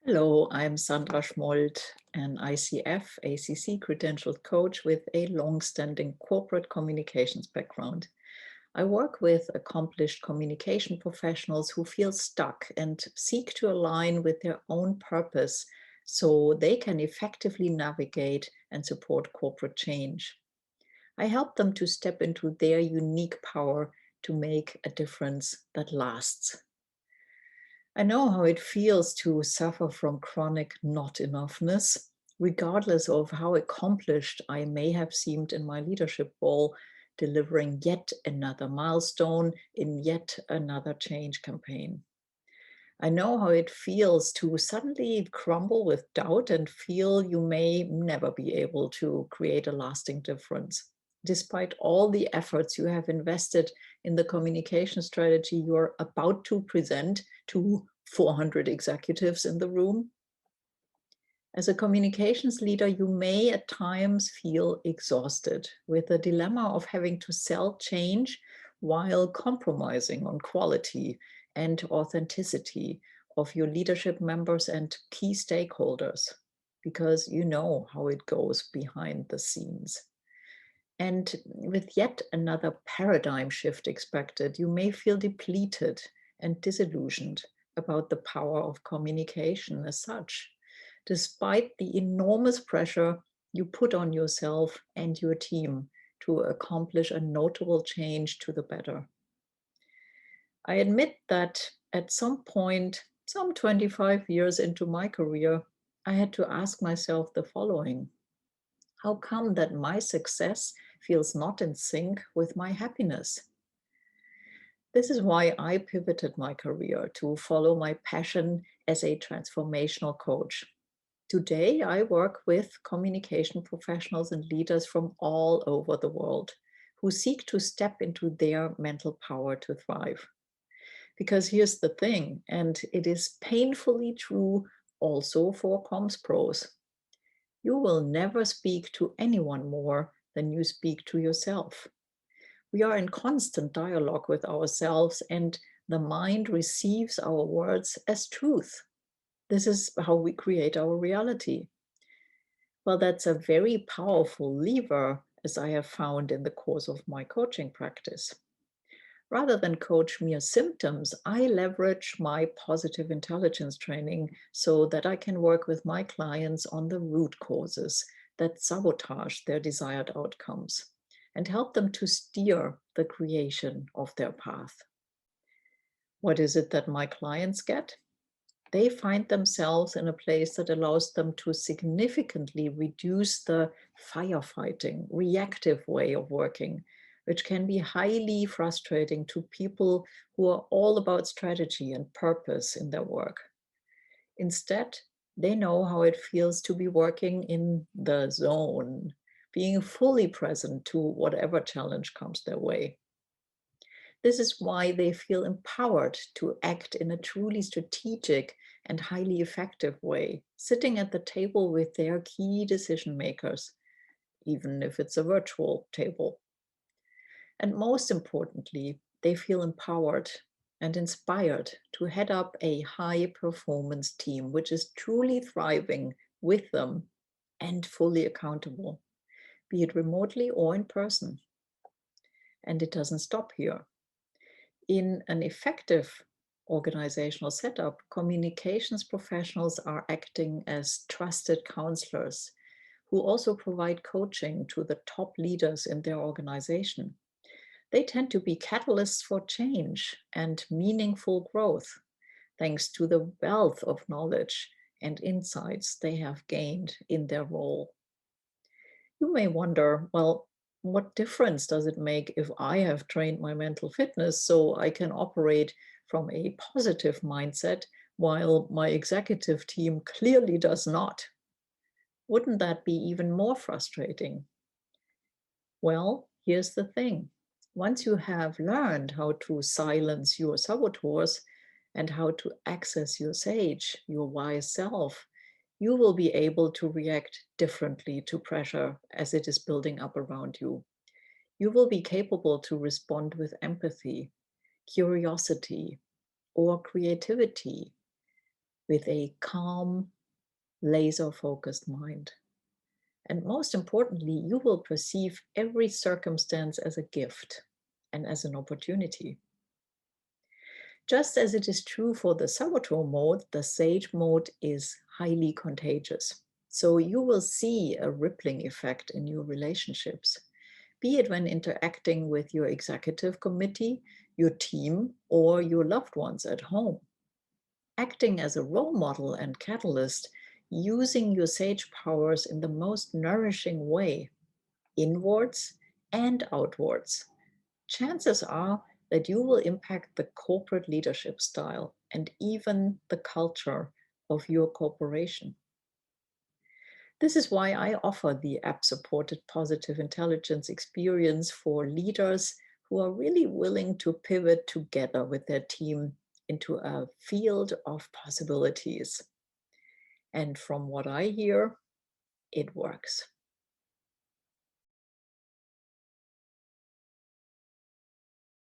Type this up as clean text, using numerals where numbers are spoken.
Hello, I'm Sandra Schmold, an ICF ACC credentialed coach with a long-standing corporate communications background. I work with accomplished communication professionals who feel stuck and seek to align with their own purpose so they can effectively navigate and support corporate change. I help them to step into their unique power to make a difference that lasts. I know how it feels to suffer from chronic not enoughness, regardless of how accomplished I may have seemed in my leadership role, delivering yet another milestone in yet another change campaign. I know how it feels to suddenly crumble with doubt and feel you may never be able to create a lasting difference. Despite all the efforts you have invested in the communication strategy you're about to present to 400 executives in the room, as a communications leader, you may at times feel exhausted with the dilemma of having to sell change while compromising on quality and authenticity of your leadership members and key stakeholders, because you know how it goes behind the scenes. And with yet another paradigm shift expected, you may feel depleted and disillusioned about the power of communication as such, despite the enormous pressure you put on yourself and your team to accomplish a notable change to the better. I admit that at some point, some 25 years into my career, I had to ask myself the following: how come that my success feels not in sync with my happiness? This is why I pivoted my career to follow my passion as a transformational coach. Today, I work with communication professionals and leaders from all over the world who seek to step into their mental power to thrive. Because here's the thing, and it is painfully true also for comms pros: you will never speak to anyone more than you speak to yourself. We are in constant dialogue with ourselves, and the mind receives our words as truth. This is how we create our reality. Well, that's a very powerful lever, as I have found in the course of my coaching practice. Rather than coach mere symptoms, I leverage my positive intelligence training so that I can work with my clients on the root causes that sabotage their desired outcomes and help them to steer the creation of their path. What is it that my clients get? They find themselves in a place that allows them to significantly reduce the firefighting, reactive way of working, which can be highly frustrating to people who are all about strategy and purpose in their work. Instead, they know how it feels to be working in the zone, being fully present to whatever challenge comes their way. This is why they feel empowered to act in a truly strategic and highly effective way, sitting at the table with their key decision makers, even if it's a virtual table. And most importantly, they feel empowered and inspired to head up a high performance team, which is truly thriving with them and fully accountable, be it remotely or in person. And it doesn't stop here. In an effective organizational setup, communications professionals are acting as trusted counselors who also provide coaching to the top leaders in their organization. They tend to be catalysts for change and meaningful growth, thanks to the wealth of knowledge and insights they have gained in their role. You may wonder, well, what difference does it make if I have trained my mental fitness so I can operate from a positive mindset while my executive team clearly does not? Wouldn't that be even more frustrating? Well, here's the thing. Once you have learned how to silence your saboteurs and how to access your sage, your wise self, you will be able to react differently to pressure as it is building up around you. You will be capable to respond with empathy, curiosity, or creativity, with a calm, laser-focused mind. And most importantly, you will perceive every circumstance as a gift and as an opportunity. Just as it is true for the saboteur mode, the sage mode is highly contagious. So you will see a rippling effect in your relationships, be it when interacting with your executive committee, your team, or your loved ones at home. Acting as a role model and catalyst, using your sage powers in the most nourishing way, inwards and outwards, chances are that you will impact the corporate leadership style and even the culture of your corporation. This is why I offer the app-supported positive intelligence experience for leaders who are really willing to pivot together with their team into a field of possibilities. And from what I hear, it works.